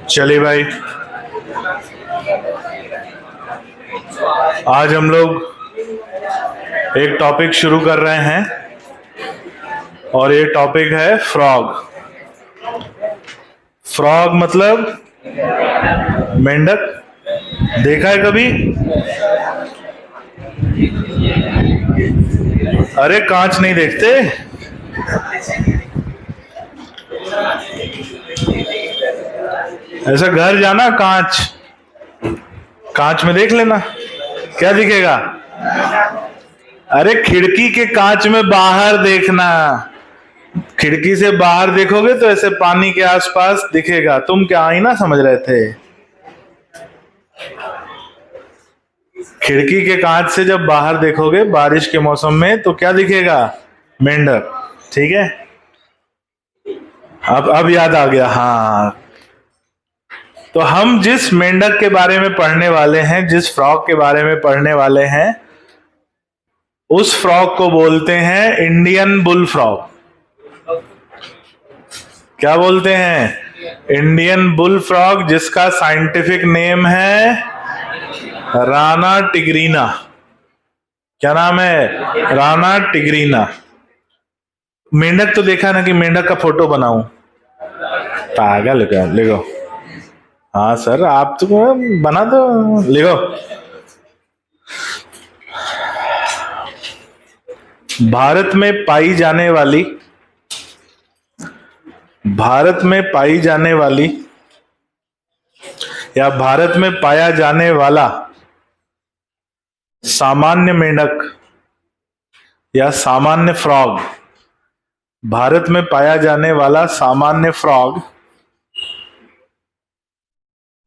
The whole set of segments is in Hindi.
चलिए भाई, आज हम लोग एक टॉपिक शुरू कर रहे हैं और ये टॉपिक है फ्रॉग। फ्रॉग मतलब मेंढक। देखा है कभी? अरे कांच नहीं देखते? ऐसा घर जाना, कांच में देख लेना, क्या दिखेगा? अरे खिड़की के कांच में बाहर देखना। खिड़की से बाहर देखोगे तो ऐसे पानी के आसपास दिखेगा। तुम क्या आईना समझ रहे थे? खिड़की के कांच से जब बाहर देखोगे बारिश के मौसम में तो क्या दिखेगा? मेंढक। ठीक है, अब याद आ गया। हाँ, तो हम जिस मेंढक के बारे में पढ़ने वाले हैं, जिस फ्रॉग के बारे में पढ़ने वाले हैं, उस फ्रॉग को बोलते हैं इंडियन बुल फ्रॉग। क्या बोलते हैं? इंडियन बुल फ्रॉग, जिसका साइंटिफिक नेम है राना टिग्रीना। क्या नाम है? राना टिग्रीना। मेंढक तो देखा ना कि मेंढक का फोटो बनाऊं? पागल क्या? लिखो। हाँ सर, आप तो बना दो, लिखो। भारत में पाई जाने वाली या भारत में पाया जाने वाला सामान्य मेंढक या सामान्य फ्रॉग, भारत में पाया जाने वाला सामान्य फ्रॉग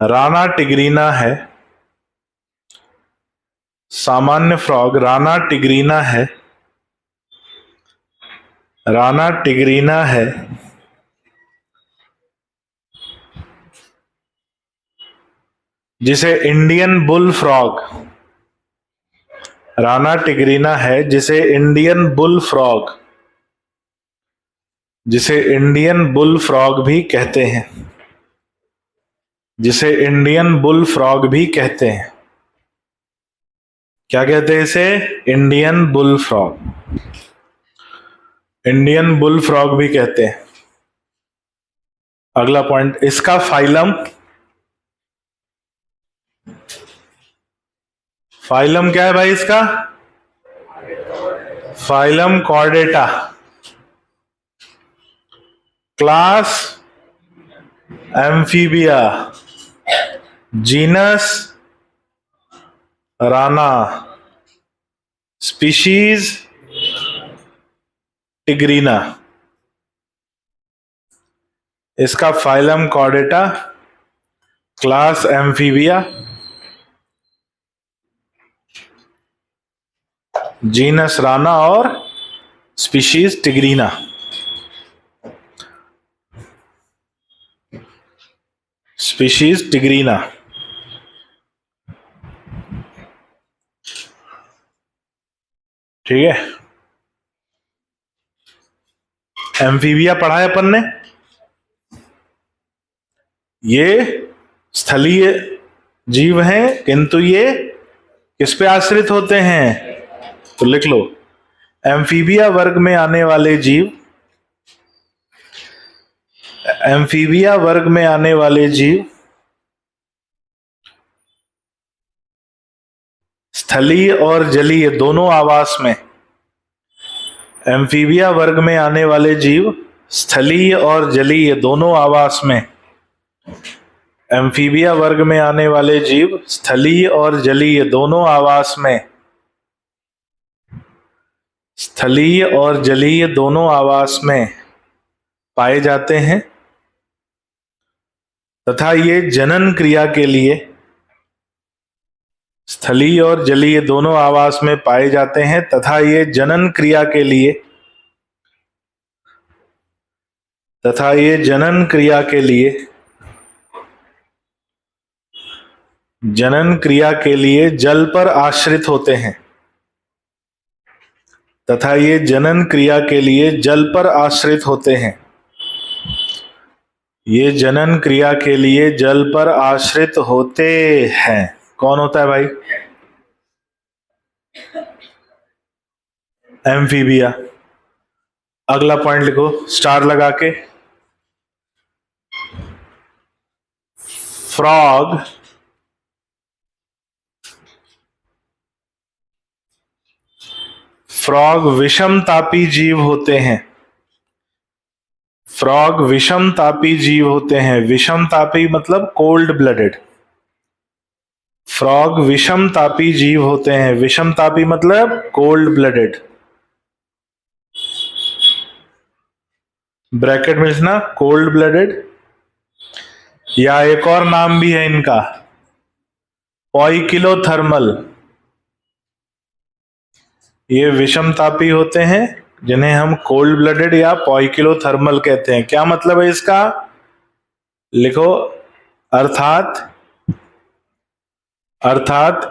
राना टिग्रीना है। सामान्य फ्रॉग राना टिग्रीना है। राना टिग्रीना है। जिसे Indian bull frog, Rana tigrina है जिसे इंडियन बुल फ्रॉग, जिसे इंडियन बुल फ्रॉग भी कहते हैं, जिसे इंडियन बुल फ्रॉग भी कहते हैं। क्या कहते हैं इसे? Indian bull frog. Indian bull frog भी कहते हैं। अगला पॉइंट, इसका फाइलम क्या है भाई? इसका phylum Chordata. Class Amphibia. Genus Rana. Species tigrina. इसका phylum Chordata, class Amphibia, genus Rana और स्पीशीज टिग्रीना। Species tigrina. ठीक है, एम्फीबिया पढ़ा है अपन ने। ये स्थलीय जीव हैं, किंतु ये किस पे आश्रित होते हैं? तो लिख लो, एम्फीबिया वर्ग में आने वाले जीव, एम्फीबिया वर्ग में आने वाले जीव स्थलीय और जलीय दोनों आवास में, एम्फीबिया वर्ग में आने वाले जीव स्थलीय और जलीय दोनों आवास में, एम्फीबिया वर्ग में आने वाले जीव स्थलीय और जलीय दोनों आवास में, स्थलीय और जलीय दोनों आवास में पाए जाते हैं तथा ये जनन क्रिया के लिए स्थलीय और जलीय दोनों आवास में पाए जाते हैं तथा ये जनन क्रिया के लिए जनन क्रिया के लिए जल पर आश्रित होते हैं तथा ये जनन क्रिया के लिए जल पर आश्रित होते हैं। ये जनन क्रिया के लिए जल पर आश्रित होते हैं। कौन होता है भाई? एम्फीबिया। अगला पॉइंट लिखो स्टार लगा के। फ्रॉग विषम तापी जीव होते हैं। फ्रॉग विषम तापी जीव होते हैं। विषम तापी मतलब कोल्ड ब्लडेड। फ्रॉग विषम तापी जीव होते हैं। विषम तापी मतलब कोल्ड ब्लडेड। ब्रैकेट में लिखना कोल्ड ब्लडेड, या एक और नाम भी है इनका पॉइकिलोथर्मल। ये विषम तापी होते हैं जिन्हें हम कोल्ड ब्लडेड या पॉइकिलोथर्मल कहते हैं। क्या मतलब है इसका? लिखो अर्थात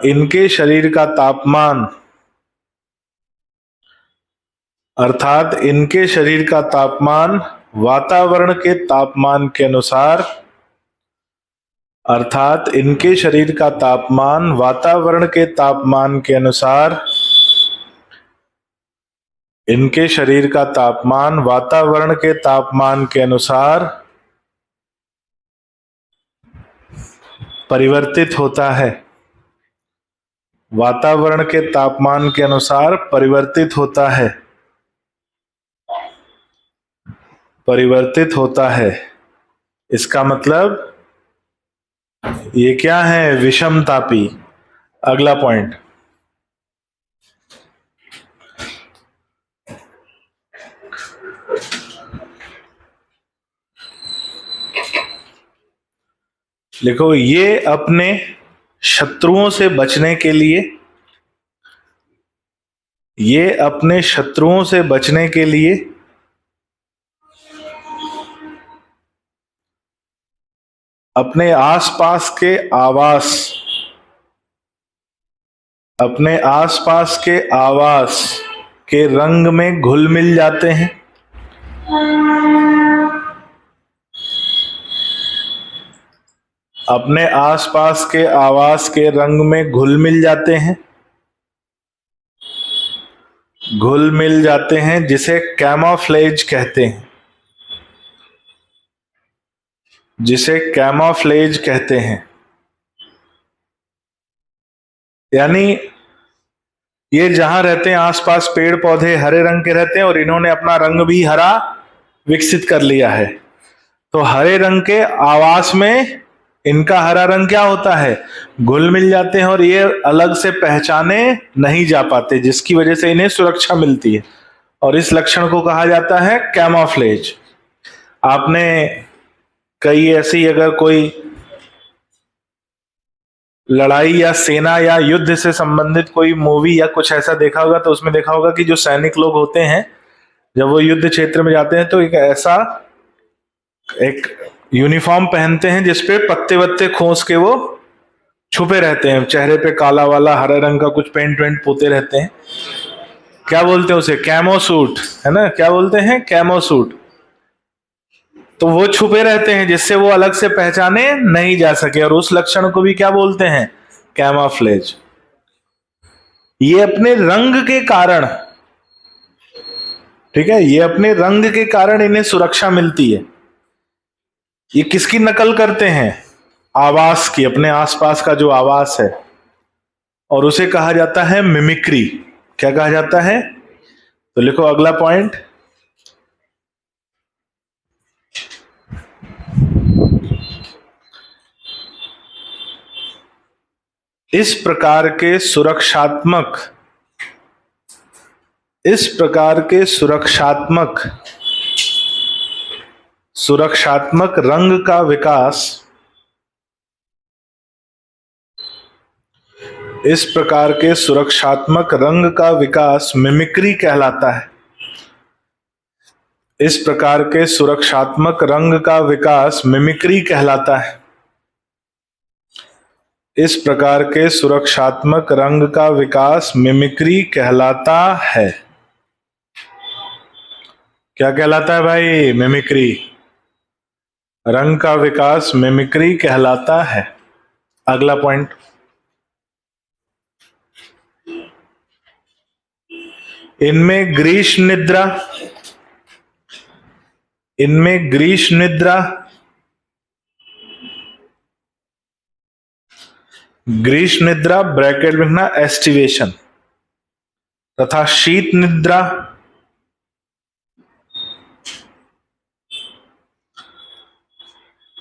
इनके शरीर का तापमान वातावरण के तापमान के अनुसार परिवर्तित होता है। वातावरण के तापमान के अनुसार परिवर्तित होता है। इसका मतलब ये क्या है? विषम तापी। अगला पॉइंट, लिखो ये अपने शत्रुओं से बचने के लिए अपने आसपास के आवास के रंग में घुल मिल जाते हैं। अपने आसपास के आवास के रंग में घुल मिल जाते हैं जिसे कैमोफ्लेज कहते हैं। यानी ये जहां रहते हैं आसपास पेड़ पौधे हरे रंग के रहते हैं और इन्होंने अपना रंग भी हरा विकसित कर लिया है। तो हरे रंग के आवास में इनका हरा रंग क्या होता है? घुल मिल जाते हैं और ये अलग से पहचाने नहीं जा पाते, जिसकी वजह से इन्हें सुरक्षा मिलती है और इस लक्षण को कहा जाता है कैमोफ्लेज। आपने कई ऐसी अगर कोई लड़ाई या सेना या युद्ध से संबंधित कोई मूवी या कुछ ऐसा देखा होगा तो उसमें देखा होगा कि जो सैनिक लोग होते हैं जब वो युद्ध क्षेत्र में जाते हैं तो एक यूनिफॉर्म पहनते हैं जिसपे पत्ते वत्ते खोस के वो छुपे रहते हैं। चेहरे पे काला वाला हरे रंग का कुछ पेंट वेंट पोते रहते हैं। क्या बोलते हैं उसे? कैमो सूट, है ना? क्या बोलते हैं? Camo suit. तो वो छुपे रहते हैं जिससे वो अलग से पहचाने नहीं जा सके और उस लक्षण को भी क्या बोलते हैं? कैमोफ्लेज। ये अपने रंग के कारण, ठीक है, ये अपने रंग के कारण इन्हें सुरक्षा मिलती है। ये किसकी नकल करते हैं? आवास की, अपने आसपास का जो आवास है, और उसे कहा जाता है मिमिक्री। क्या कहा जाता है? तो लिखो अगला पॉइंट, इस प्रकार के सुरक्षात्मक रंग का विकास इस प्रकार के सुरक्षात्मक रंग का विकास मिमिक्री कहलाता है। इस प्रकार के सुरक्षात्मक रंग का विकास मिमिक्री कहलाता है। इस प्रकार के सुरक्षात्मक रंग का विकास मिमिक्री कहलाता है। क्या कहलाता है भाई? मिमिक्री। रंग का विकास मिमिक्री कहलाता है। अगला पॉइंट, इनमें ग्रीष्म निद्रा, इनमें ग्रीष्म निद्रा, ग्रीष्म निद्रा ब्रैकेट में लिखना एस्टिवेशन, तथा शीत निद्रा,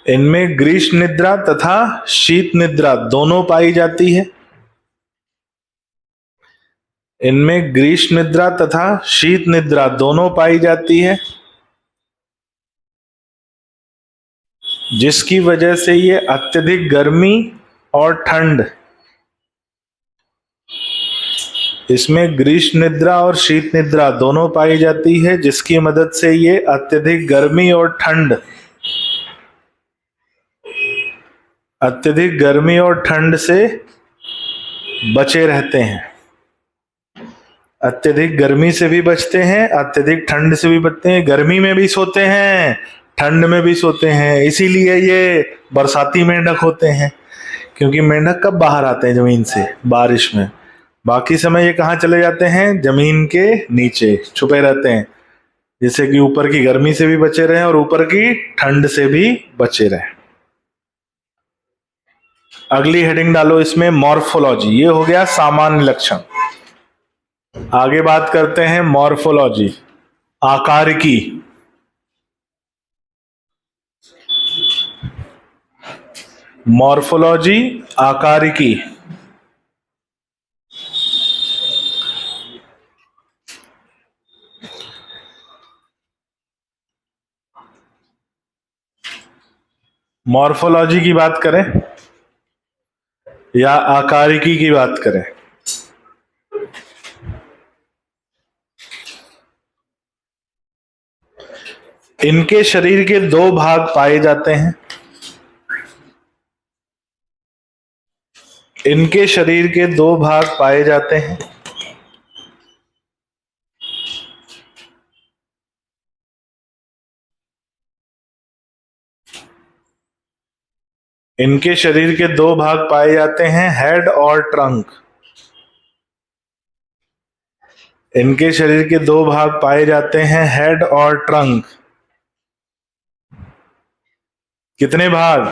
इनमें ग्रीष्म निद्रा तथा शीत निद्रा दोनों पाई जाती है। इनमें ग्रीष्म निद्रा तथा शीत निद्रा दोनों पाई जाती है, जिसकी वजह से ये अत्यधिक गर्मी और ठंड, इसमें ग्रीष्म निद्रा और शीत निद्रा दोनों पाई जाती है, जिसकी मदद से ये अत्यधिक गर्मी और ठंड, अत्यधिक गर्मी और ठंड से बचे रहते हैं। अत्यधिक गर्मी से भी बचते हैं, अत्यधिक ठंड से भी बचते हैं। गर्मी में भी सोते हैं, ठंड में भी सोते हैं। इसीलिए ये बरसाती मेंढक होते हैं, क्योंकि मेंढक कब बाहर आते हैं जमीन से? बारिश में। बाकी समय ये कहाँ चले जाते हैं? जमीन के नीचे छुपे रहते हैं, जिससे कि ऊपर की गर्मी से भी बचे रहें और ऊपर की ठंड से भी बचे रहें। अगली हेडिंग डालो इसमें, मॉर्फोलॉजी। ये हो गया सामान्य लक्षण। आगे बात करते हैं मॉर्फोलॉजी, आकारिकी। मॉर्फोलॉजी, आकारिकी। मॉर्फोलॉजी की बात करें या आकारिकी की बात करें? इनके शरीर के दो भाग पाए जाते हैं। इनके शरीर के दो भाग पाए जाते हैं। इनके शरीर के दो भाग पाए जाते हैं, हेड और ट्रंक। इनके शरीर के दो भाग पाए जाते हैं, हेड और ट्रंक। कितने भाग?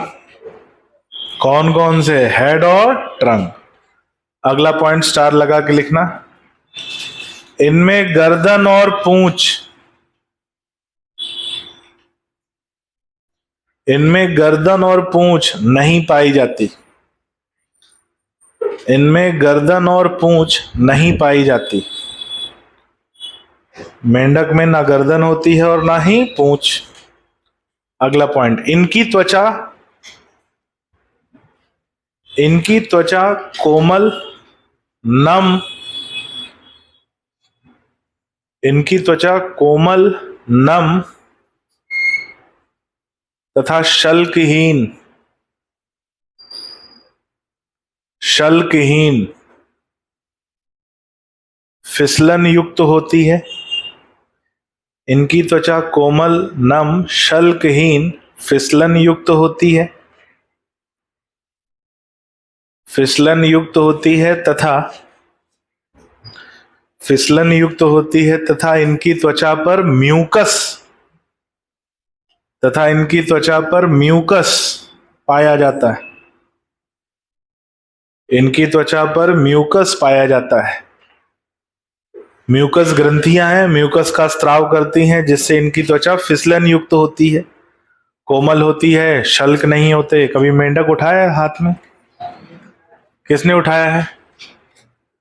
कौन कौन से? हेड और ट्रंक। अगला पॉइंट स्टार लगा के लिखना, इनमें गर्दन और पूंछ, इनमें गर्दन और पूंछ नहीं पाई जाती। इनमें गर्दन और पूंछ नहीं पाई जाती। मेंढक में ना गर्दन होती है और ना ही पूंछ। अगला पॉइंट, इनकी त्वचा, इनकी त्वचा कोमल, नम, इनकी त्वचा कोमल, नम तथा शल्कहीन, शल्कहीन, फिसलन युक्त होती है। इनकी त्वचा कोमल, नम, शल्कहीन, फिसलन युक्त होती है, फिसलन युक्त होती है तथा फिसलन युक्त होती है तथा इनकी त्वचा पर म्यूकस, तथा इनकी त्वचा पर म्यूकस पाया जाता है। इनकी त्वचा पर म्यूकस पाया जाता है। म्यूकस ग्रंथियां हैं, म्यूकस का स्त्राव करती हैं, जिससे इनकी त्वचा फिसलन युक्त होती है, कोमल होती है, शल्क नहीं होते। कभी मेंढक उठाया है हाथ में? किसने उठाया है?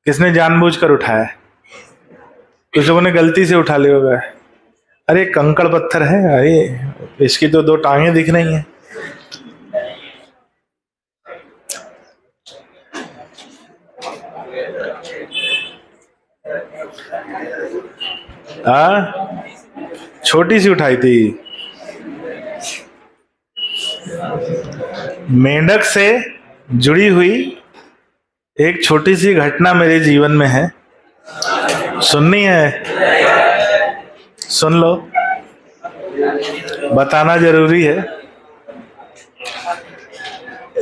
किसने जानबूझकर उठाया है? कुछ लोगों ने गलती से उठा लिया होगा। अरे कंकड़ पत्थर है, अरे इसकी तो दो टांगें दिख रही हैं। छोटी सी उठाई थी। मेंढक से जुड़ी हुई एक छोटी सी घटना मेरे जीवन में है, सुननी है? सुन लो, बताना जरूरी है।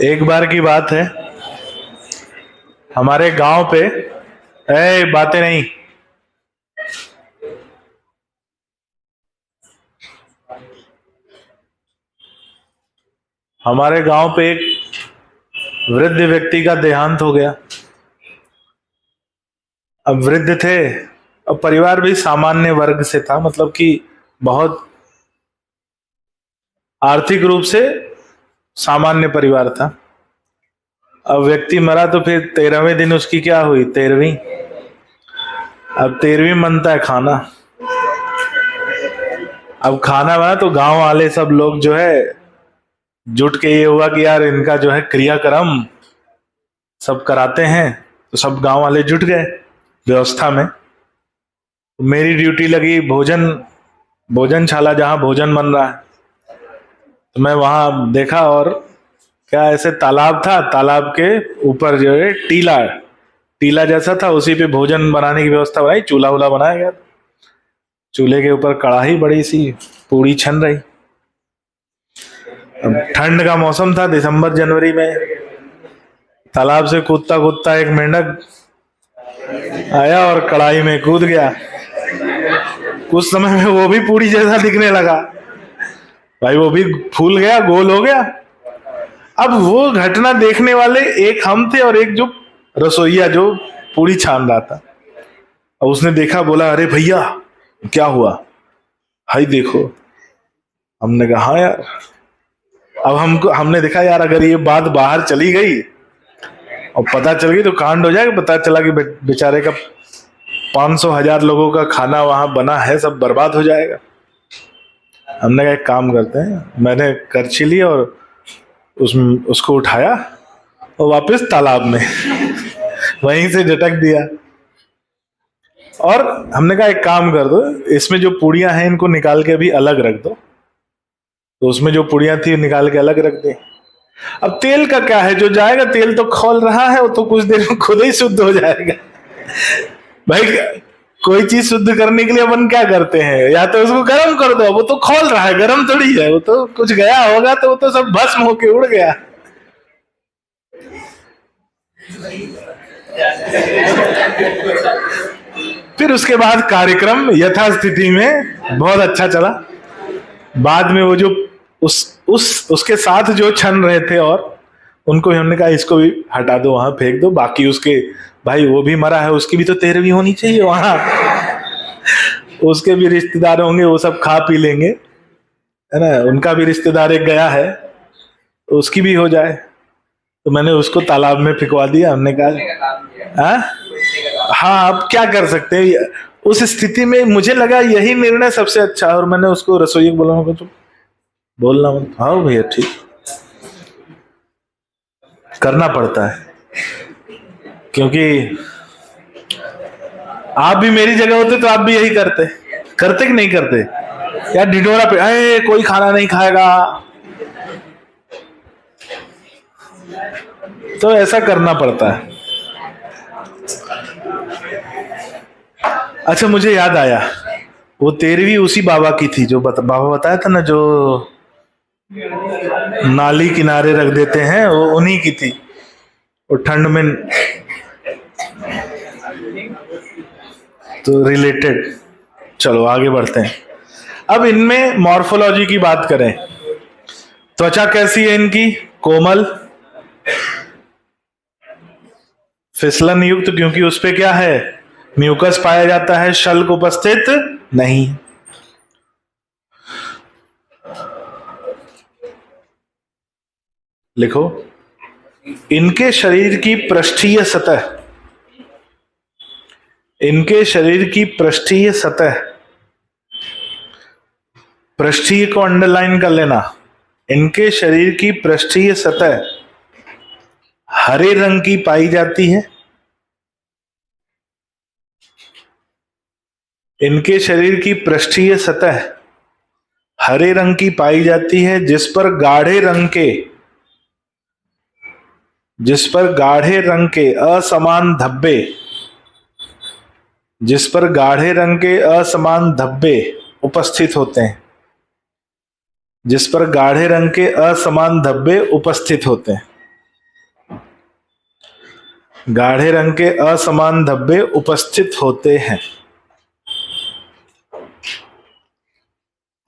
एक बार की बात है, हमारे गांव पे, बातें नहीं, हमारे गांव पे एक वृद्ध व्यक्ति का देहांत हो गया। अब वृद्ध थे, अब परिवार भी सामान्य वर्ग से था, मतलब कि बहुत आर्थिक रूप से सामान्य परिवार था। अब व्यक्ति मरा तो फिर 13वें दिन उसकी क्या हुई? 13वीं। अब 13वीं बनता है खाना। अब खाना बना तो गांव वाले सब लोग जो है जुट के, ये हुआ कि यार इनका जो है क्रियाक्रम सब कराते हैं, तो सब गांव वाले जुट गए व्यवस्था में। मेरी ड्यूटी लगी भोजनशाला जहां भोजन बन रहा है, तो मैं वहां देखा, और क्या ऐसे तालाब था, तालाब के ऊपर जो है टीला जैसा था, उसी पे भोजन बनाने की व्यवस्था बनाई, चूल्हा वूल्हा बनाया गया। चूल्हे के ऊपर कढ़ाई बड़ी सी पूड़ी छन रही। अब ठंड का मौसम था, दिसंबर जनवरी में। तालाब से कूदता कूदता एक मेंढक आया और कढ़ाई में कूद गया। कुछ समय में वो भी पूड़ी जैसा दिखने लगा भाई, वो भी फूल गया, गोल हो गया। अब वो घटना देखने वाले एक हम थे और एक जो रसोईया जो पूड़ी छान रहा था। अब उसने देखा, बोला अरे भैया क्या हुआ? हाय देखो। हमने कहा हाँ यार। अब हमने देखा यार, अगर ये बात बाहर चली गई और पता चल गई तो कांड हो जाएगा। पता चला कि बेचारे का 500,000 लोगों का खाना वहां बना है, सब बर्बाद हो जाएगा। हमने कहा एक काम करते हैं, मैंने करछी ली और उसको उठाया और वापस तालाब में वहीं से झटक दिया। और हमने कहा एक काम कर दो, इसमें जो पुड़ियां हैं इनको निकाल के अभी अलग रख दो। तो उसमें जो पुड़ियां थी निकाल के अलग रख दी। अब तेल का क्या है, जो जाएगा तेल तो खौल रहा है, वो तो कुछ देर में खुद ही शुद्ध हो जाएगा। भाई कोई चीज शुद्ध करने के लिए अपन क्या करते हैं, या तो उसको गर्म कर दो, वो तो खौल रहा है, गर्म थोड़ी है, वो तो कुछ गया होगा तो वो तो सब भस्म होके उड़ गया। फिर उसके बाद कार्यक्रम यथास्थिति में बहुत अच्छा चला। बाद में वो जो उसके साथ जो छन रहे थे, और उनको हमने कहा इसको भी हटा दो, वहां फेंक दो। बाकी उसके भाई वो भी मरा है, उसकी भी तो 13वीं होनी चाहिए वहां। उसके भी रिश्तेदार होंगे, वो सब खा पी लेंगे, है ना। उनका भी रिश्तेदार एक गया है, तो उसकी भी हो जाए। तो मैंने उसको तालाब में फेंकवा दिया। हमने कहा हाँ, अब क्या कर सकते हैं उस स्थिति में। मुझे लगा यही निर्णय सबसे अच्छा है, और मैंने उसको रसोई को बोला, तो बोलना मत। हाँ भैया ठीक, करना पड़ता है, क्योंकि आप भी मेरी जगह होते तो आप भी यही करते कि नहीं करते यार? ढिढोरा पे कोई खाना नहीं खाएगा, तो ऐसा करना पड़ता है। अच्छा, मुझे याद आया, वो 13वीं उसी बाबा की थी जो बाबा बताया था ना, जो नाली किनारे रख देते हैं, वो उन्हीं की थी। वो ठंड में तो रिलेटेड। चलो आगे बढ़ते हैं। अब इनमें मॉर्फोलॉजी की बात करें, त्वचा कैसी है इनकी? कोमल, फिसलन युक्त, क्योंकि उस पे क्या है? म्यूकस पाया जाता है, शल्क उपस्थित नहीं। लिखो, इनके शरीर की पृष्ठीय सतह, इनके शरीर की पृष्ठीय सतह, पृष्ठीय को अंडरलाइन कर लेना, इनके शरीर की पृष्ठीय सतह हरे रंग की पाई जाती है। इनके शरीर की पृष्ठीय सतह हरे रंग की पाई जाती है, जिस पर गाढ़े रंग के असमान धब्बे उपस्थित होते हैं। जिस पर गाढ़े रंग के असमान धब्बे उपस्थित होते हैं। गाढ़े रंग के असमान धब्बे उपस्थित होते हैं।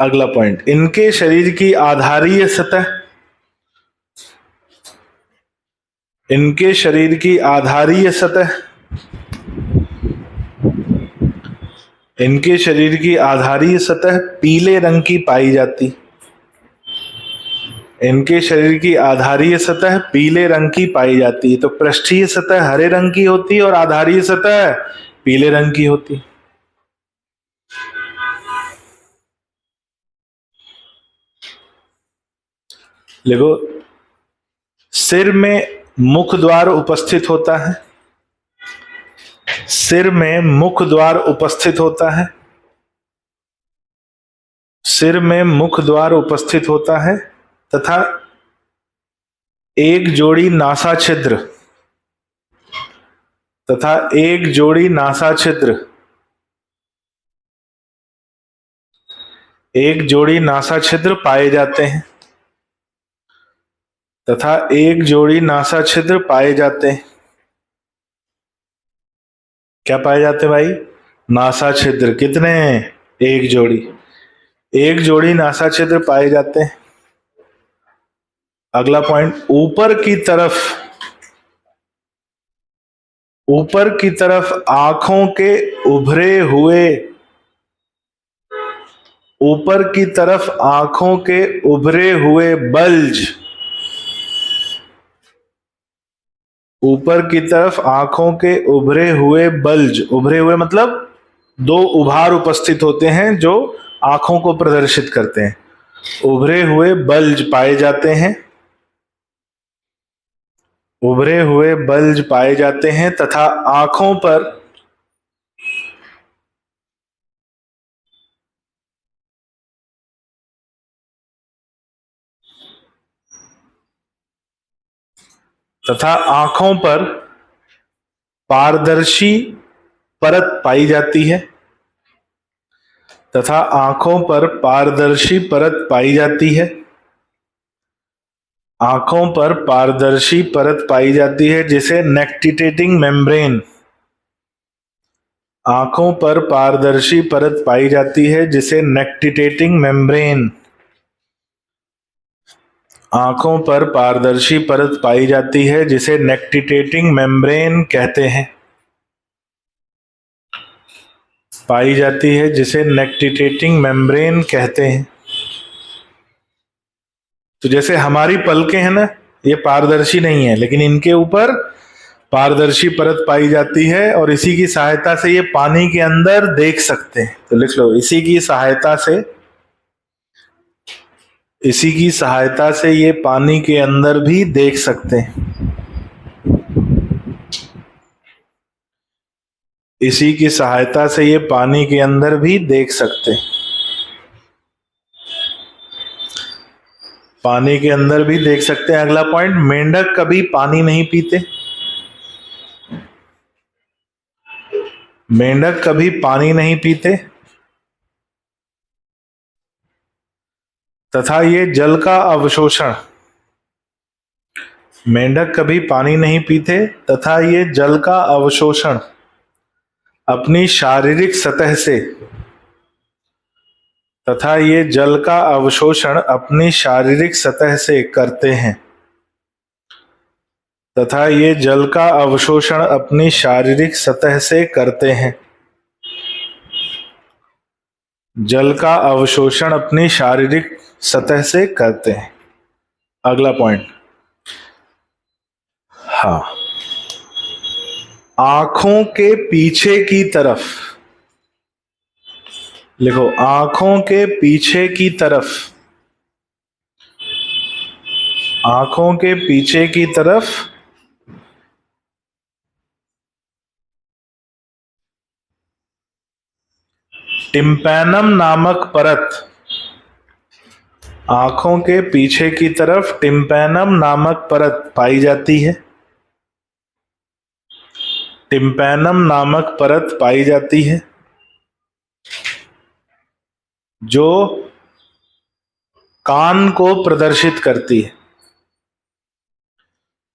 अगला पॉइंट, इनके शरीर की आधारीय सतह इनके शरीर की आधारीय सतह पीले रंग की पाई जाती। इनके शरीर की आधारीय सतह पीले रंग की पाई जाती है। तो पृष्ठीय सतह हरे रंग की होती है और आधारीय सतह पीले रंग की होती। देखो, सिर में मुख द्वार उपस्थित होता है। सिर में मुख द्वार उपस्थित होता है। सिर में मुख द्वार उपस्थित होता है तथा एक जोड़ी नासा छिद्र पाए जाते हैं क्या पाए जाते हैं भाई? नासा छिद्र। कितने हैं? एक जोड़ी नासा छिद्र पाए जाते हैं। अगला पॉइंट, ऊपर की तरफ आंखों के उभरे हुए बल्ज उभरे हुए मतलब दो उभार उपस्थित होते हैं जो आंखों को प्रदर्शित करते हैं। उभरे हुए बल्ज पाए जाते हैं तथा आंखों पर पारदर्शी परत पाई जाती है। आंखों पर पारदर्शी परत पाई जाती है जिसे नेक्टिटेटिंग मेम्ब्रेन कहते हैं। तो जैसे हमारी पलकें हैं ना, ये पारदर्शी नहीं है, लेकिन इनके ऊपर पारदर्शी परत पाई जाती है और इसी की सहायता से ये पानी के अंदर देख सकते हैं। तो लिख लो, इसी की सहायता से ये पानी के अंदर भी देख सकते हैं। अगला पॉइंट, मेंढक कभी पानी नहीं पीते तथा ये जल का अवशोषण अपनी शारीरिक सतह से करते हैं। अगला पॉइंट, हाँ, आंखों के पीछे की तरफ लिखो, आंखों के पीछे की तरफ टिम्पैनम नामक परत, आंखों के पीछे की तरफ टिम्पैनम नामक परत पाई जाती है। टिम्पैनम नामक परत पाई जाती है जो कान को प्रदर्शित करती है,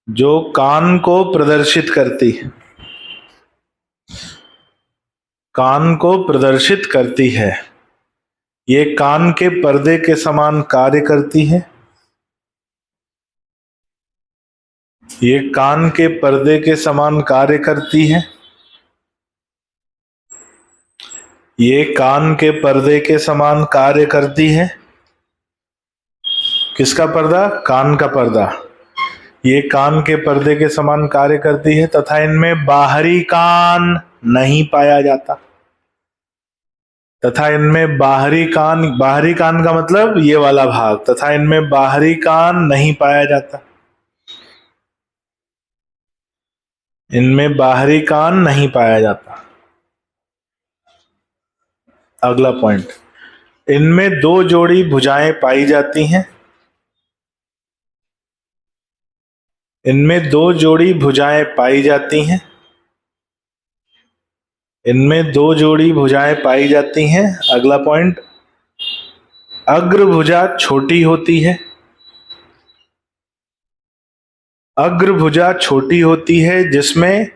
जो कान को प्रदर्शित करती है, कान को प्रदर्शित करती है। ये कान के पर्दे के समान कार्य करती है। ये कान के पर्दे के समान कार्य करती है। ये कान के पर्दे के समान कार्य करती है। किसका पर्दा? कान का पर्दा। ये कान के पर्दे के समान कार्य करती है तथा इनमें बाहरी कान नहीं पाया जाता। तथा इनमें बाहरी कान का मतलब ये वाला भाग, तथा इनमें बाहरी कान नहीं पाया जाता। इनमें बाहरी कान नहीं पाया जाता। अगला पॉइंट, इनमें दो जोड़ी भुजाएं पाई जाती हैं। इनमें दो जोड़ी भुजाएं पाई जाती हैं। इनमें दो जोड़ी भुजाएं पाई जाती हैं। अगला पॉइंट, अग्रभुजा छोटी होती है। अग्रभुजा छोटी होती है जिसमें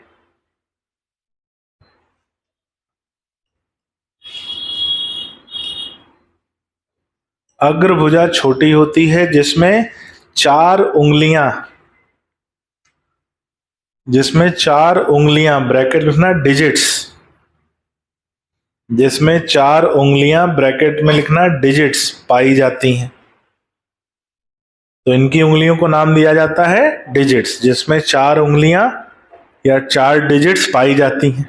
अग्रभुजा छोटी होती है जिसमें चार उंगलियां, ब्रैकेट लिखना डिजिट्स, जिसमें चार उंगलियां ब्रैकेट में लिखना डिजिट्स पाई जाती हैं। तो इनकी उंगलियों को नाम दिया जाता है डिजिट्स, जिसमें चार उंगलियां या चार डिजिट्स पाई जाती हैं।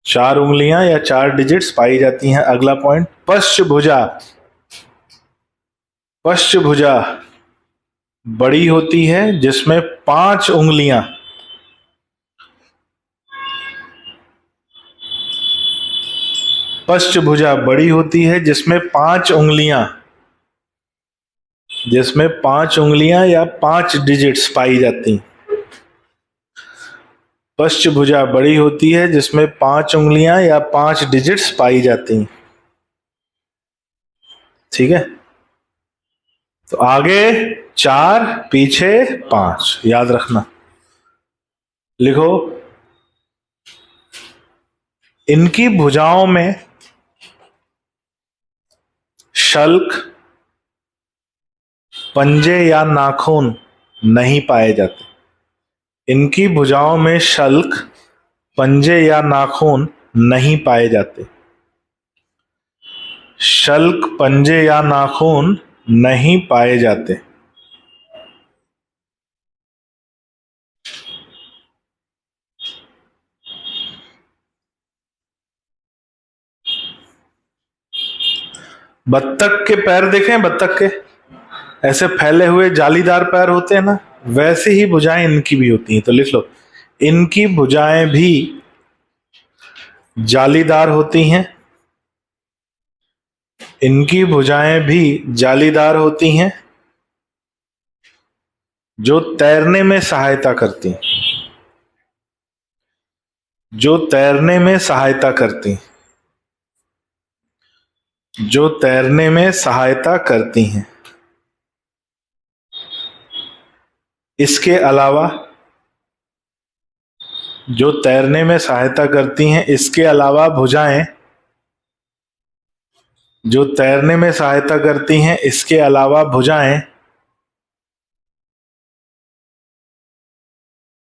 चार उंगलियां या चार डिजिट्स पाई जाती हैं। अगला पॉइंट, पश्चभुजा। पश्चभुजा बड़ी होती है जिसमें पांच उंगलियां, पश्चभुजा बड़ी होती है जिसमें पांच उंगलियां या पांच डिजिट्स पाई जाती हैं। पश्चभुजा बड़ी होती है जिसमें पांच उंगलियां या पांच डिजिट्स पाई जाती हैं। ठीक है, तो आगे चार, पीछे पांच, याद रखना। लिखो, इनकी भुजाओं में शल्क, पंजे या नाखून नहीं पाए जाते। इनकी भुजाओं में शल्क, पंजे या नाखून नहीं पाए जाते। शल्क, पंजे या नाखून नहीं पाए जाते। बत्तख के पैर देखें, बत्तख के ऐसे फैले हुए जालीदार पैर होते हैं ना, वैसे ही भुजाएं इनकी भी होती हैं। तो लिख लो, इनकी भुजाएं भी जालीदार होती हैं। इनकी भुजाएं भी जालीदार होती हैं जो तैरने में सहायता करती हैं, जो तैरने में सहायता करती हैं, जो तैरने में सहायता करती हैं। इसके अलावा जो तैरने में सहायता करती हैं, इसके अलावा भुजाएं जो तैरने में सहायता करती हैं, इसके अलावा भुजाएं,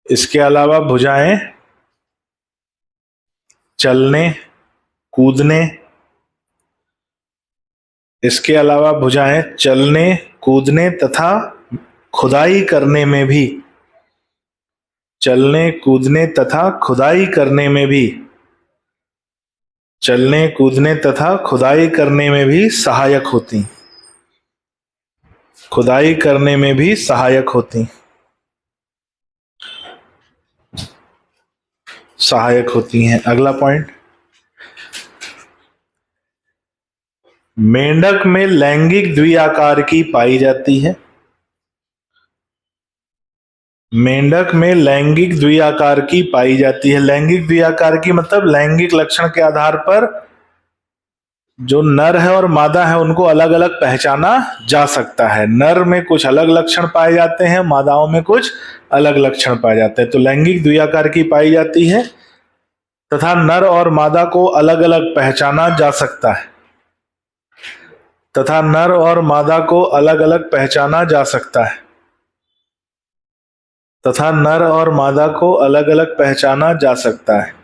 इसके अलावा भुजाएं चलने, कूदने, इसके अलावा भुजाएं चलने, कूदने तथा खुदाई करने में भी, चलने, कूदने तथा खुदाई करने में भी, चलने, कूदने तथा खुदाई करने में भी सहायक होती, खुदाई करने में भी सहायक होती। सहायक होती हैं। अगला पॉइंट, मेंढक में लैंगिक द्विआकार की पाई जाती है। मेंढक में लैंगिक द्विआकार की पाई जाती है। लैंगिक द्विआकार की मतलब लैंगिक लक्षण के आधार पर जो नर है और मादा है उनको अलग अलग पहचाना जा सकता है। नर में कुछ अलग लक्षण पाए जाते हैं, मादाओं में कुछ अलग लक्षण पाए जाते हैं। तो लैंगिक द्विआकार की पाई जाती है तथा नर और मादा को अलग अलग पहचाना जा सकता है। तथा नर और मादा को अलग अलग पहचाना जा सकता है। तथा नर और मादा को अलग अलग पहचाना जा सकता है।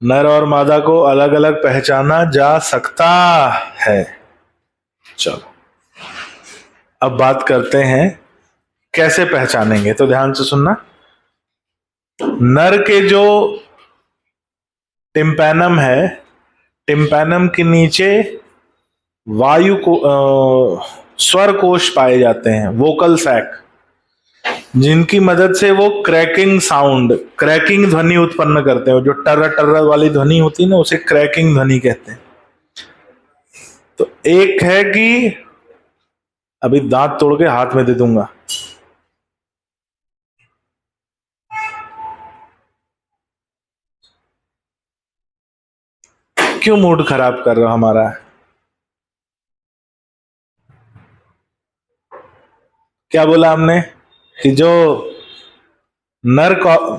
नर और मादा को अलग अलग पहचाना जा सकता है। चलो अब बात करते हैं कैसे पहचानेंगे, तो ध्यान से सुनना। नर के जो टिम्पैनम है, टिम्पैनम के नीचे वायु को स्वर कोश पाए जाते हैं, वोकल सैक, जिनकी मदद से वो क्रैकिंग साउंड, क्रैकिंग ध्वनि उत्पन्न करते हैं। जो टर्र टर्र वाली ध्वनि होती है ना, उसे क्रैकिंग ध्वनि कहते हैं। तो एक है कि अभी दांत तोड़ के हाथ में दे दूंगा। क्यों मूड खराब कर रहा हमारा? क्या बोला हमने कि जो नर को,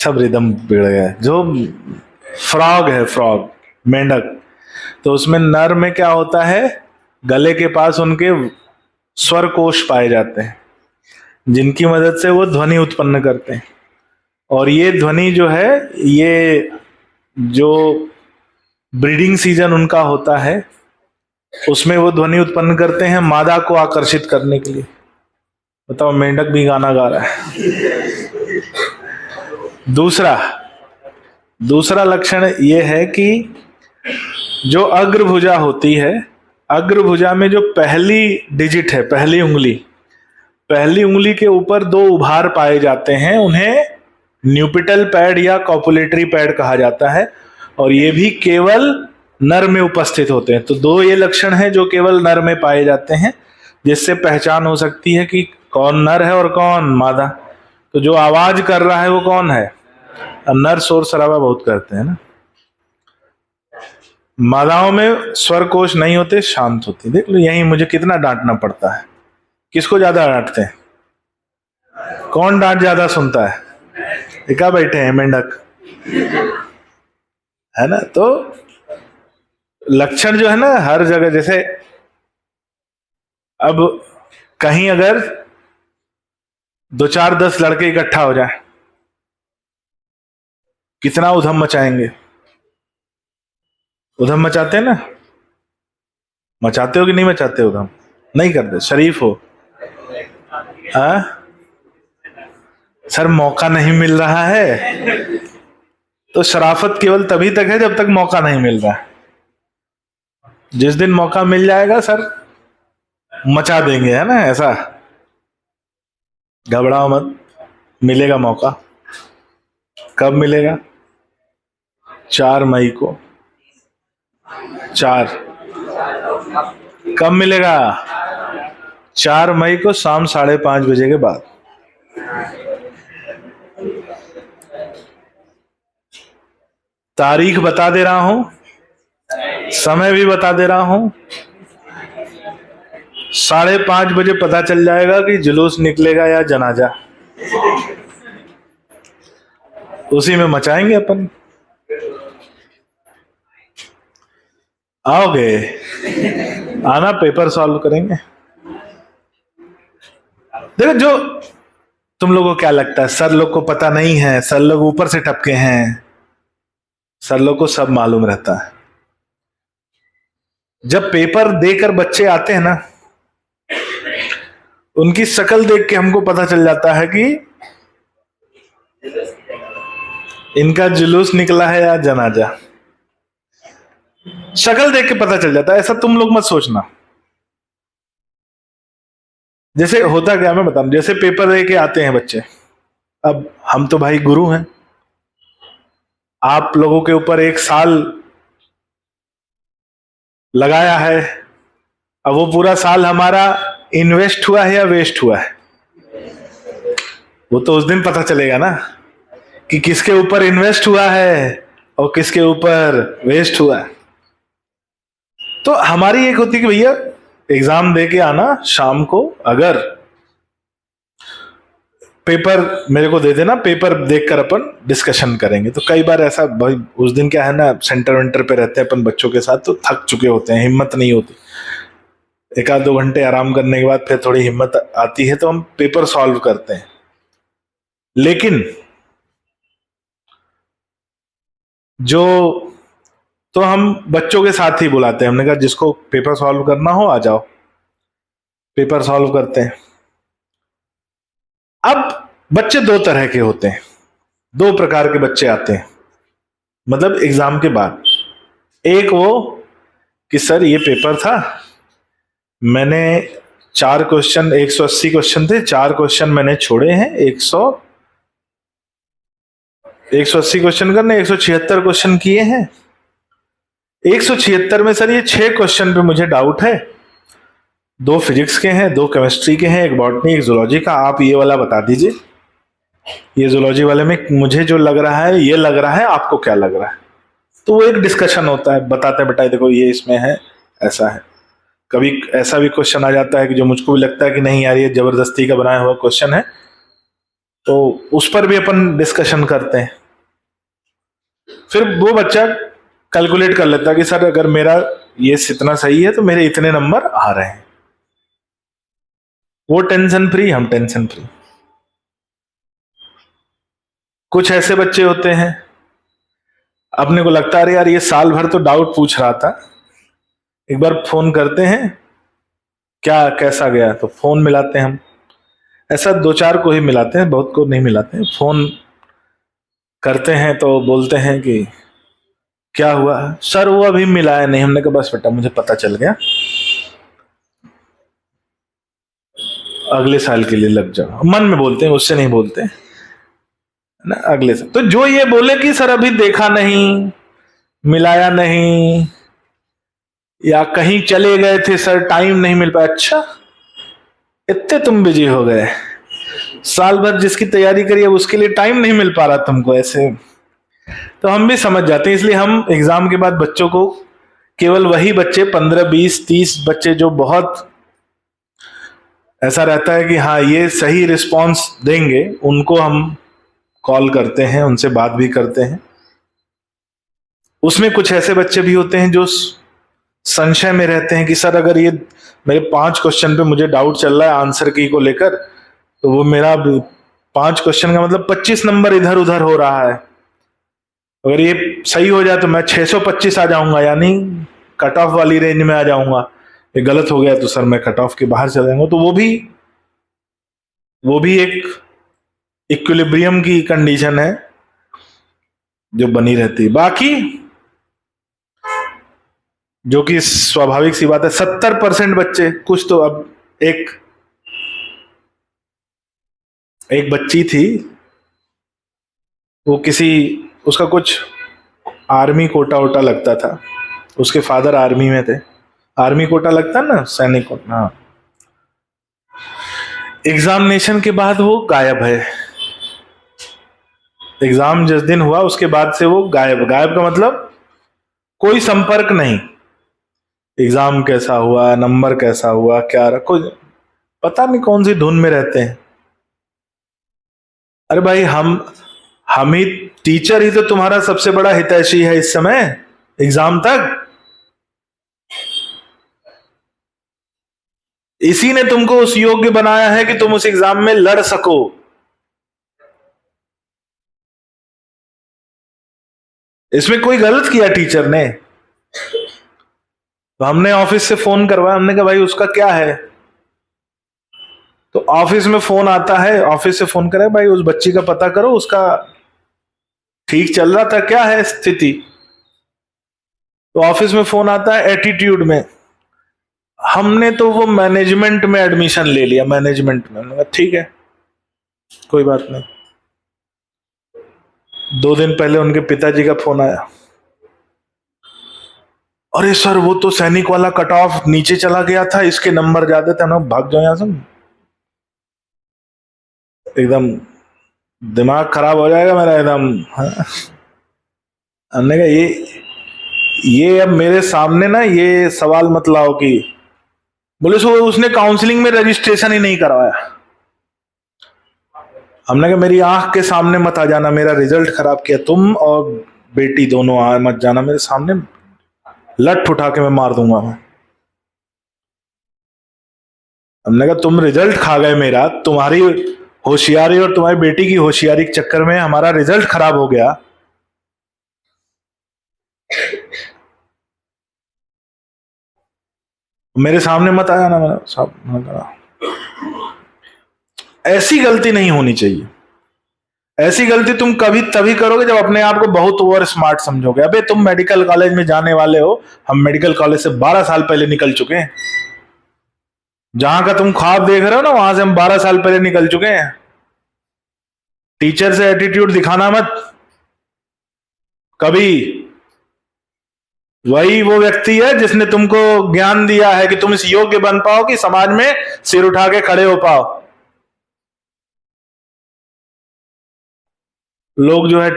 सब रिदम बिगड़ गया। जो फ्रॉग है, फ्रॉग, मेंढक, तो उसमें नर में क्या होता है, गले के पास उनके स्वर कोश पाए जाते हैं जिनकी मदद से वो ध्वनि उत्पन्न करते हैं। और ये ध्वनि जो है, ये जो ब्रीडिंग सीजन उनका होता है उसमें वो ध्वनि उत्पन्न करते हैं मादा को आकर्षित करने के लिए। बताओ, मेंढक भी गाना गा रहा है। दूसरा लक्षण ये है कि जो अग्रभुजा होती है, अग्रभुजा में जो पहली डिजिट है, पहली उंगली के ऊपर दो उभार पाए जाते हैं। उन्हें न्यूपिटल पैड या कॉपुलेटरी पैड कहा जाता है और ये भी केवल नर में उपस्थित होते हैं। तो दो ये लक्षण हैं जो केवल नर में पाए जाते हैं, जिससे पहचान हो सकती है कि कौन नर है और कौन मादा। तो जो आवाज कर रहा है वो कौन है? नर शोर शराबा बहुत करते हैं ना। मादाओं में स्वर कोश नहीं होते, शांत होती। देख लो, यही मुझे कितना डांटना पड़ता है। किसको ज्यादा डांटते हैं? कौन डांट ज्यादा सुनता है? क्या बैठे हैं मेंढक, है ना। तो लक्षण जो है ना हर जगह, जैसे अब कहीं अगर 2 4 10 लड़के इकट्ठा हो जाए, कितना उधम मचाएंगे? उधम मचाते हैं ना, मचाते हो कि नहीं मचाते? उधम नहीं करते, शरीफ हो। सर मौका नहीं मिल रहा है, तो शराफत केवल तभी तक है जब तक मौका नहीं मिल रहा है। जिस दिन मौका मिल जाएगा सर मचा देंगे, है ना। ऐसा घबराओ मत, मिलेगा मौका। कब मिलेगा? 4 मई को। 4 कब मिलेगा? 4 मई को शाम 5:30 बजे के बाद। तारीख बता दे रहा हूं, समय भी बता दे रहा हूं। 5:30 बजे पता चल जाएगा कि जुलूस निकलेगा या जनाजा। उसी में मचाएंगे अपन। आओगे? आना, पेपर सॉल्व करेंगे। देखो, जो तुम लोगों को क्या लगता है, सर लोग को पता नहीं है, सर लोग ऊपर से टपके हैं। सर लोग को सब मालूम रहता है। जब पेपर देकर बच्चे आते हैं ना, उनकी शक्ल देख के हमको पता चल जाता है कि इनका जुलूस निकला है या जनाजा। शक्ल देख के पता चल जाता है। ऐसा तुम लोग मत सोचना। जैसे होता क्या मैं बताऊं, जैसे पेपर दे के आते हैं बच्चे, अब हम तो भाई गुरु हैं, आप लोगों के ऊपर एक साल लगाया है, अब वो पूरा साल हमारा इन्वेस्ट हुआ है या वेस्ट हुआ है, वो तो उस दिन पता चलेगा ना कि किसके ऊपर इन्वेस्ट हुआ है और किसके ऊपर वेस्ट हुआ है। तो हमारी एक होती कि भैया एग्जाम दे के आना, शाम को अगर पेपर मेरे को दे देना, पेपर देखकर अपन डिस्कशन करेंगे। तो कई बार ऐसा भाई उस दिन क्या है ना, सेंटर वेंटर पे रहते हैं अपन बच्चों के साथ, तो थक चुके होते हैं, हिम्मत नहीं होती, एक आध 2 घंटे आराम करने के बाद फिर थोड़ी हिम्मत आती है तो हम पेपर सॉल्व करते हैं। लेकिन जो तो हम बच्चों के साथ ही बुलाते हैं, हमने कहा जिसको पेपर सॉल्व करना हो आ जाओ, पेपर सॉल्व करते हैं। अब बच्चे 2 तरह के होते हैं, 2 प्रकार के बच्चे आते हैं मतलब एग्जाम के बाद। एक वो कि सर ये पेपर था, मैंने 4 क्वेश्चन, 180 क्वेश्चन थे, 4 क्वेश्चन मैंने छोड़े हैं, 180 क्वेश्चन करने 176 क्वेश्चन किए हैं। 176 में सर ये 6 क्वेश्चन पे मुझे डाउट है, 2 फिजिक्स के हैं, 2 केमिस्ट्री के हैं, 1 बॉटनी, 1 जूलॉजी का, आप ये वाला बता दीजिए, ये जूलॉजी वाले में मुझे जो लग रहा है ये लग रहा है, आपको क्या लग रहा है। तो वो एक डिस्कशन होता है, बताते हैं बेटा देखो ये इसमें है, ऐसा है। कभी ऐसा भी क्वेश्चन आ जाता है कि जो मुझको भी लगता है कि नहीं यार ये जबरदस्ती का बनाया हुआ क्वेश्चन है, तो उस पर भी अपन डिस्कशन करते हैं। फिर वो बच्चा कैलकुलेट कर लेता है कि सर अगर मेरा ये इतना सही है तो मेरे इतने नंबर आ रहे हैं। वो टेंशन फ्री, हम टेंशन फ्री। कुछ ऐसे बच्चे होते हैं, अपने को लगता है यार ये साल भर तो डाउट पूछ रहा था, एक बार फोन करते हैं, क्या कैसा गया, तो फोन मिलाते हैं हम। ऐसा 2-4 को ही मिलाते हैं, बहुत को नहीं मिलाते हैं। फोन करते हैं तो बोलते हैं कि क्या हुआ सर, वो अभी मिलाया नहीं। हमने कहा बस बेटा मुझे पता चल गया, अगले साल के लिए लग जाओ। मन में बोलते हैं, उससे नहीं बोलते ना, अगले साल। तो जो ये बोले कि सर अभी देखा नहीं, मिलाया नहीं, या कहीं चले गए थे सर टाइम नहीं मिल पाया, अच्छा इतने तुम बिजी हो गए, साल भर जिसकी तैयारी करी है उसके लिए टाइम नहीं मिल पा रहा तुमको, ऐसे तो हम भी समझ जाते हैं। इसलिए हम एग्जाम के बाद बच्चों को, केवल वही बच्चे 15, 20, 30 बच्चे जो बहुत ऐसा रहता है कि हाँ ये सही रिस्पॉन्स देंगे, उनको हम कॉल करते हैं, उनसे बात भी करते हैं। उसमें कुछ ऐसे बच्चे भी होते हैं जो संशय में रहते हैं कि सर अगर ये मेरे 5 क्वेश्चन पे मुझे डाउट चल रहा है आंसर की को लेकर, तो वो मेरा 5 क्वेश्चन का मतलब 25 नंबर इधर उधर हो रहा है, अगर ये सही हो जाए तो मैं 625 आ जाऊंगा, यानी कट ऑफ वाली रेंज में आ जाऊंगा। ये गलत हो गया तो सर मैं कट ऑफ के बाहर चले जाऊंगा। तो वो भी एक इक्विलिब्रियम की कंडीशन है जो बनी रहती है। बाकी जो कि स्वाभाविक सी बात है, 70% बच्चे, कुछ तो अब एक बच्ची थी, वो उसका कुछ आर्मी कोटा वोटा लगता था, उसके फादर आर्मी में थे, आर्मी कोटा लगता है ना, सैनिक कोटा, हाँ। एग्जामिनेशन के बाद वो गायब है, एग्जाम जिस दिन हुआ उसके बाद से वो गायब। गायब का मतलब कोई संपर्क नहीं, एग्जाम कैसा हुआ, नंबर कैसा हुआ, क्या कोई पता नहीं, कौन सी धुन में रहते हैं। अरे भाई हम ही टीचर ही तो तुम्हारा सबसे बड़ा हितैषी है इस समय, एग्जाम तक इसी ने तुमको उस योग्य बनाया है कि तुम उस एग्जाम में लड़ सको। इसमें कोई गलत किया टीचर ने, तो हमने ऑफिस से फोन करवाया, हमने कहा भाई उसका क्या है, तो ऑफिस में फोन आता है, ऑफिस से फोन करे भाई उस बच्ची का पता करो, उसका ठीक चल रहा था, क्या है स्थिति। तो ऑफिस में फोन आता है एटीट्यूड में, हमने तो वो मैनेजमेंट में एडमिशन ले लिया, मैनेजमेंट में। मैंने कहा ठीक है, कोई बात नहीं। 2 दिन पहले उनके पिताजी का फोन आया, अरे सर वो तो सैनिक वाला कट ऑफ नीचे चला गया था, इसके नंबर ज्यादा थे ना, भाग जाओ यहां से। एकदम दिमाग खराब हो जाएगा मेरा एकदम। हाँ। हमने कहा ये अब मेरे सामने ना ये सवाल मत लाओ कि, बोले सो उसने काउंसलिंग में रजिस्ट्रेशन ही नहीं करवाया। हमने कहा मेरी आंख के सामने मत आ जाना, मेरा रिजल्ट खराब किया तुम और बेटी दोनों आ मत जाना मेरे सामने, लठ उठा के मैं मार दूंगा मैं। हमने कहा तुम रिजल्ट खा गए मेरा, तुम्हारी होशियारी और तुम्हारी बेटी की होशियारी के चक्कर में हमारा रिजल्ट खराब हो गया। मेरे सामने मत आया ना। मैंने साहब ऐसी गलती नहीं होनी चाहिए। ऐसी गलती तुम कभी तभी करोगे जब अपने आप को बहुत ओवर स्मार्ट समझोगे। अबे तुम मेडिकल कॉलेज में जाने वाले हो, हम मेडिकल कॉलेज से 12 साल पहले निकल चुके हैं। जहां का तुम ख्वाब देख रहे हो ना, वहां से हम 12 साल पहले निकल चुके हैं। टीचर से एटीट्यूड दिखाना मत कभी। वही वो व्यक्ति है जिसने तुमको ज्ञान दिया है कि तुम इस योग्य बन पाओ कि समाज में सिर उठा के खड़े हो पाओ। लोग जो है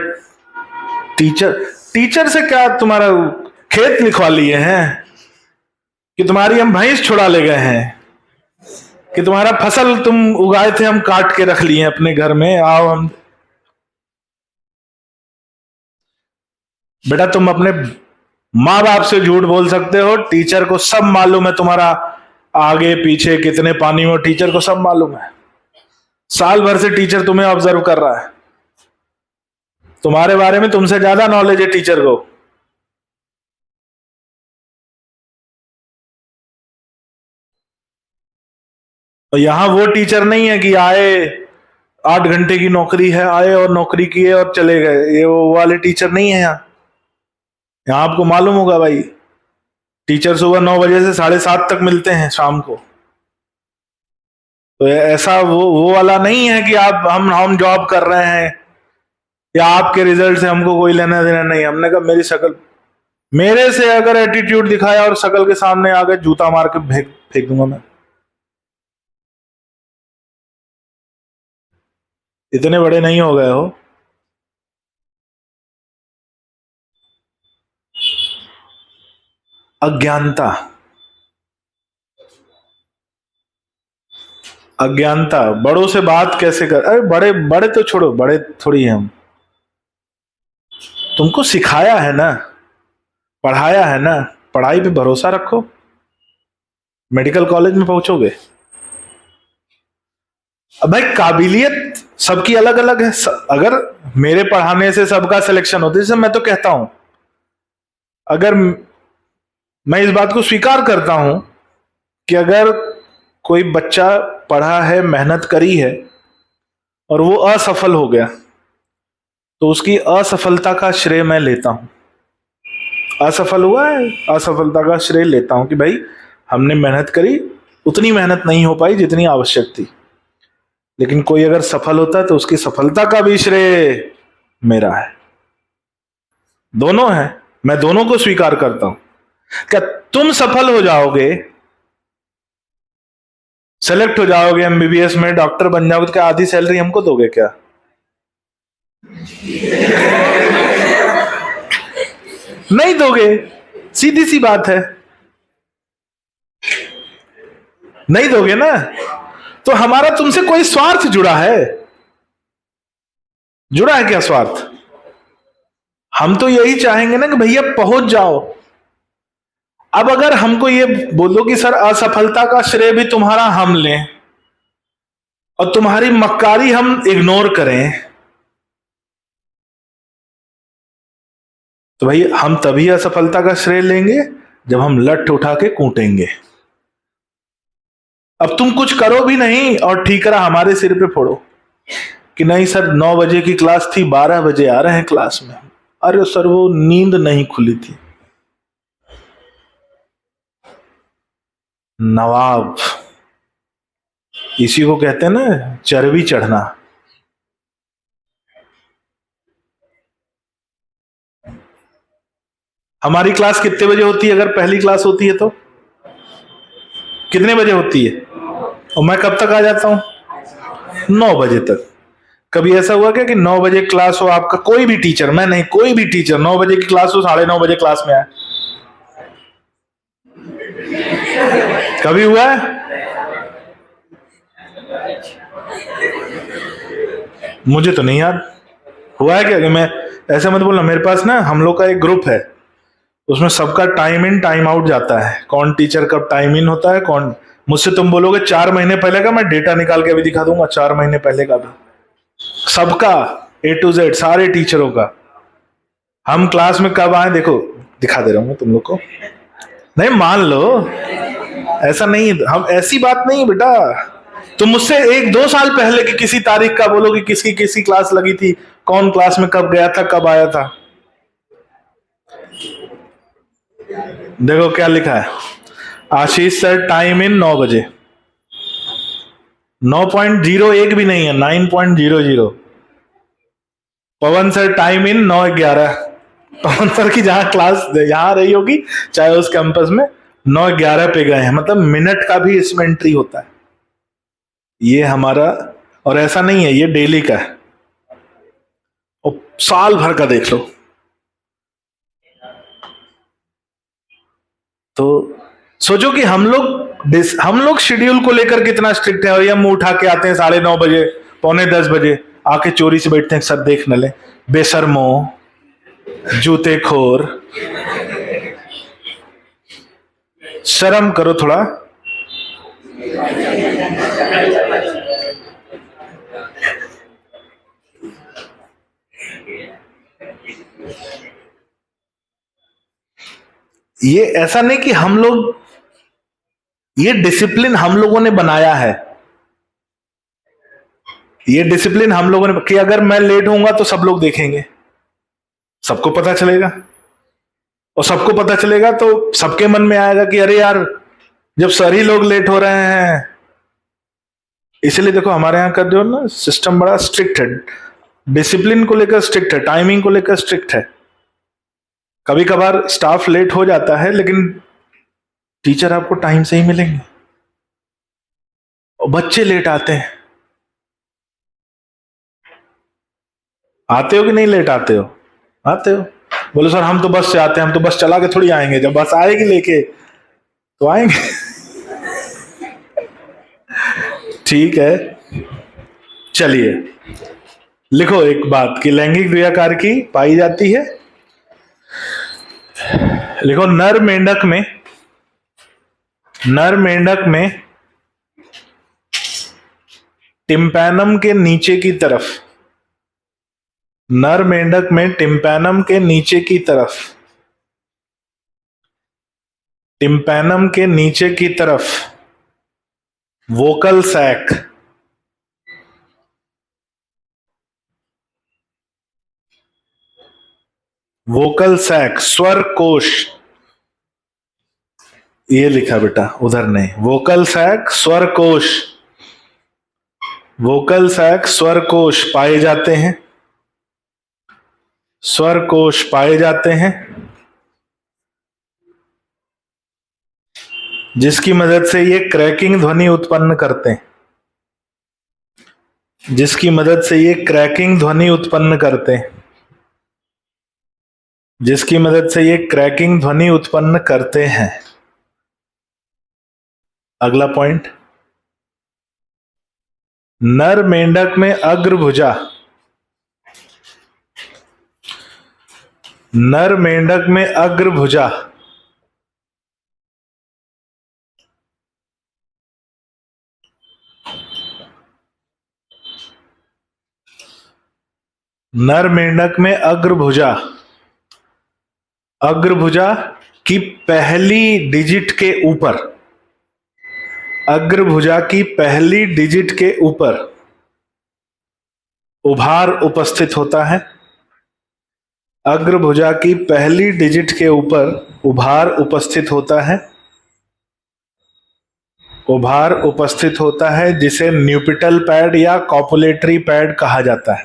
टीचर टीचर से क्या तुम्हारा खेत लिखवा लिए हैं, कि तुम्हारी हम भैंस छुड़ा ले गए हैं, कि तुम्हारा फसल तुम उगाए थे हम काट के रख लिए अपने घर में, आओ हम। बेटा तुम अपने माँ बाप से झूठ बोल सकते हो, टीचर को सब मालूम है तुम्हारा आगे पीछे कितने पानी में, टीचर को सब मालूम है। साल भर से टीचर तुम्हें ऑब्जर्व कर रहा है, तुम्हारे बारे में तुमसे ज्यादा नॉलेज है टीचर को। और यहां वो टीचर नहीं है कि आए 8 घंटे की नौकरी है, आए और नौकरी किए और चले गए, ये वो वाले टीचर नहीं है यहाँ। यहाँ आपको मालूम होगा भाई, टीचर सुबह 9 बजे से 7:30 तक मिलते हैं शाम को। तो ऐसा वो वाला नहीं है कि आप हम जॉब कर रहे हैं या आपके रिजल्ट से हमको कोई लेना देना नहीं। हमने कहा मेरी शक्ल, मेरे से अगर एटीट्यूड दिखाया और शक्ल के सामने आ गए, जूता मार के फेंक दूंगा मैं। इतने बड़े नहीं हो गए हो। अज्ञानता, अज्ञानता, बड़ों से बात कैसे कर, अरे बड़े बड़े तो छोड़ो, बड़े थोड़ी हैं हम। तुमको सिखाया है ना, पढ़ाया है ना, पढ़ाई पे भरोसा रखो, मेडिकल कॉलेज में पहुंचोगे। अब भाई काबिलियत सबकी अलग अलग है। अगर मेरे पढ़ाने से सबका सिलेक्शन होता है, जैसे मैं तो कहता हूं, अगर मैं इस बात को स्वीकार करता हूं कि अगर कोई बच्चा पढ़ा है, मेहनत करी है और वो असफल हो गया, तो उसकी असफलता का श्रेय मैं लेता हूं। असफल हुआ है, असफलता का श्रेय लेता हूं कि भाई हमने मेहनत करी, उतनी मेहनत नहीं हो पाई जितनी आवश्यक थी। लेकिन कोई अगर सफल होता है तो उसकी सफलता का भी श्रेय मेरा है। दोनों है, मैं दोनों को स्वीकार करता हूं। क्या तुम सफल हो जाओगे, सेलेक्ट हो जाओगे एमबीबीएस में, डॉक्टर बन जाओगे, तो क्या आधी सैलरी हमको दोगे क्या? नहीं दोगे, सीधी सी बात है, नहीं दोगे ना। तो हमारा तुमसे कोई स्वार्थ जुड़ा है? जुड़ा है क्या स्वार्थ? हम तो यही चाहेंगे ना कि भैया पहुंच जाओ। अब अगर हमको ये बोलो कि सर असफलता का श्रेय भी तुम्हारा हम लें और तुम्हारी मक्कारी हम इग्नोर करें, तो भाई हम तभी असफलता का श्रेय लेंगे जब हम लठ उठा के कूटेंगे। अब तुम कुछ करो भी नहीं और ठीकरा हमारे सिर पे फोड़ो कि नहीं सर 9 बजे की क्लास थी, 12 बजे आ रहे हैं क्लास में। अरे सर वो नींद नहीं खुली थी। नवाब, इसी को कहते हैं ना चर्बी चढ़ना। हमारी क्लास कितने बजे होती है? अगर पहली क्लास होती है तो कितने बजे होती है? और मैं कब तक आ जाता हूं? 9 बजे तक। कभी ऐसा हुआ क्या कि 9 बजे क्लास हो आपका, कोई भी टीचर, मैं नहीं, कोई भी टीचर 9 बजे की क्लास हो, 9:30 बजे क्लास में आए? कभी हुआ है? मुझे तो नहीं याद। हुआ है क्या? कि मैं, ऐसे मत बोलना, मेरे पास ना हम लोग का एक ग्रुप है, उसमें सबका टाइम इन टाइम आउट जाता है, कौन टीचर कब टाइम इन होता है, कौन। मुझसे तुम बोलोगे 4 महीने पहले का, मैं डेटा निकाल के अभी दिखा दूंगा, 4 महीने पहले का भी, सबका A to Z, सारे टीचरों का। हम क्लास में कब आए देखो, दिखा दे रहा हूँ तुम लोग को। नहीं मान लो, ऐसा नहीं, हम ऐसी बात नहीं बेटा। तुम मुझसे 1-2 साल पहले की किसी तारीख का बोलो कि किसकी किसी क्लास लगी थी, कौन क्लास में कब गया था, कब आया था। देखो क्या लिखा है, आशीष सर टाइम इन 9 बजे। 9.01 भी नहीं है, 9.00। Pawan sir time in 9:11। Pawan sir की जहां क्लास यहां रही होगी, चाहे उस कैंपस में, 9:11 पे गए हैं, मतलब मिनट का भी इसमें एंट्री होता है। ये हमारा, और ऐसा नहीं है, ये डेली का है, और साल भर का देख लो। तो सोचो कि हम लोग शेड्यूल को लेकर कितना स्ट्रिक्ट है, और ये मुंह उठा के आते हैं 9:30 बजे, 9:45 बजे आके चोरी से बैठते हैं, सब देख न ले, बेशर्मो, जूते खोर, शर्म करो थोड़ा। ये ऐसा नहीं कि हम लोग, ये डिसिप्लिन हम लोगों ने बनाया है, ये डिसिप्लिन हम लोगों ने, कि अगर मैं लेट होऊंगा तो सब लोग देखेंगे, सबको पता चलेगा, और सबको पता चलेगा तो सबके मन में आएगा कि अरे यार, जब सारे लोग लेट हो रहे हैं। इसलिए देखो हमारे यहाँ का जो ना सिस्टम बड़ा स्ट्रिक्ट है, डिसिप्लिन को लेकर स्ट्रिक्ट है, टाइमिंग को लेकर स्ट्रिक्ट है। कभी कभार स्टाफ लेट हो जाता है, लेकिन टीचर आपको टाइम से ही मिलेंगे, और बच्चे लेट आते हैं। आते हो कि नहीं लेट आते हो? आते हो। बोलो सर हम तो बस से आते हैं, हम तो बस चला के थोड़ी आएंगे, जब बस आएगी लेके तो आएंगे। ठीक है, चलिए लिखो एक बात कि लैंगिक क्रियाकार की पाई जाती है। लिखो, नर मेंढक में टिम्पैनम के नीचे की तरफ, नर मेंढक में टिम्पैनम के नीचे की तरफ, टिम्पैनम के नीचे की तरफ वोकल सैक, वोकल सैक, स्वर कोश, ये लिखा बेटा, उधर नहीं, वोकल सैक स्वर कोश, वोकल सैक स्वर कोश पाए जाते हैं, स्वर कोश पाए जाते हैं, जिसकी मदद से ये क्रैकिंग ध्वनि उत्पन्न करते हैं, जिसकी मदद से ये क्रैकिंग ध्वनि उत्पन्न करते हैं, जिसकी मदद से ये क्रैकिंग ध्वनि उत्पन्न करते हैं। अगला पॉइंट, नर मेंढक में अग्रभुजा, नर मेंढक में अग्रभुजा नर मेंढक में अग्रभुजा, अग्रभुजा की पहली डिजिट के ऊपर, अग्रभुजा की पहली डिजिट के ऊपर उभार उपस्थित होता है, अग्रभुजा की पहली डिजिट के ऊपर उभार उपस्थित होता है, उभार उपस्थित होता है जिसे न्यूपिटल पैड या कॉपुलेटरी पैड कहा जाता है।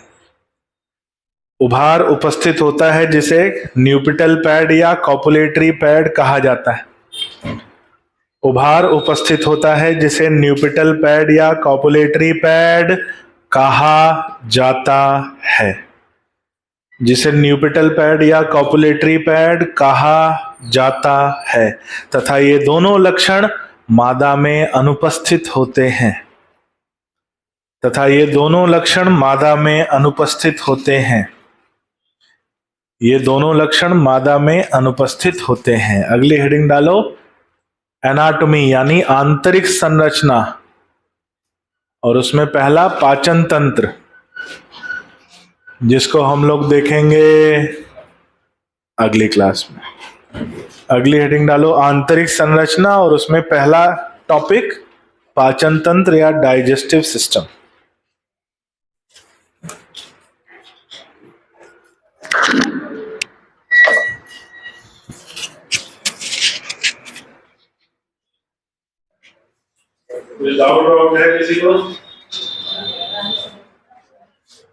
उभार उपस्थित होता है जिसे न्यूपिटल पैड या कॉपुलेटरी पैड कहा जाता है। उभार उपस्थित होता है जिसे न्यूपिटल पैड या कॉपुलेटरी पैड कहा जाता है। जिसे न्यूपिटल पैड या कॉपुलेटरी पैड कहा जाता है तथा ये दोनों लक्षण मादा में अनुपस्थित होते हैं। तथा ये दोनों लक्षण मादा में अनुपस्थित होते हैं। ये दोनों लक्षण मादा में अनुपस्थित होते हैं। अगली हेडिंग डालो, एनाटॉमी यानी आंतरिक संरचना, और उसमें पहला पाचन तंत्र, जिसको हम लोग देखेंगे अगली क्लास में। अगली हेडिंग डालो, आंतरिक संरचना, और उसमें पहला टॉपिक पाचन तंत्र या डाइजेस्टिव सिस्टम। डाउट है किसी को?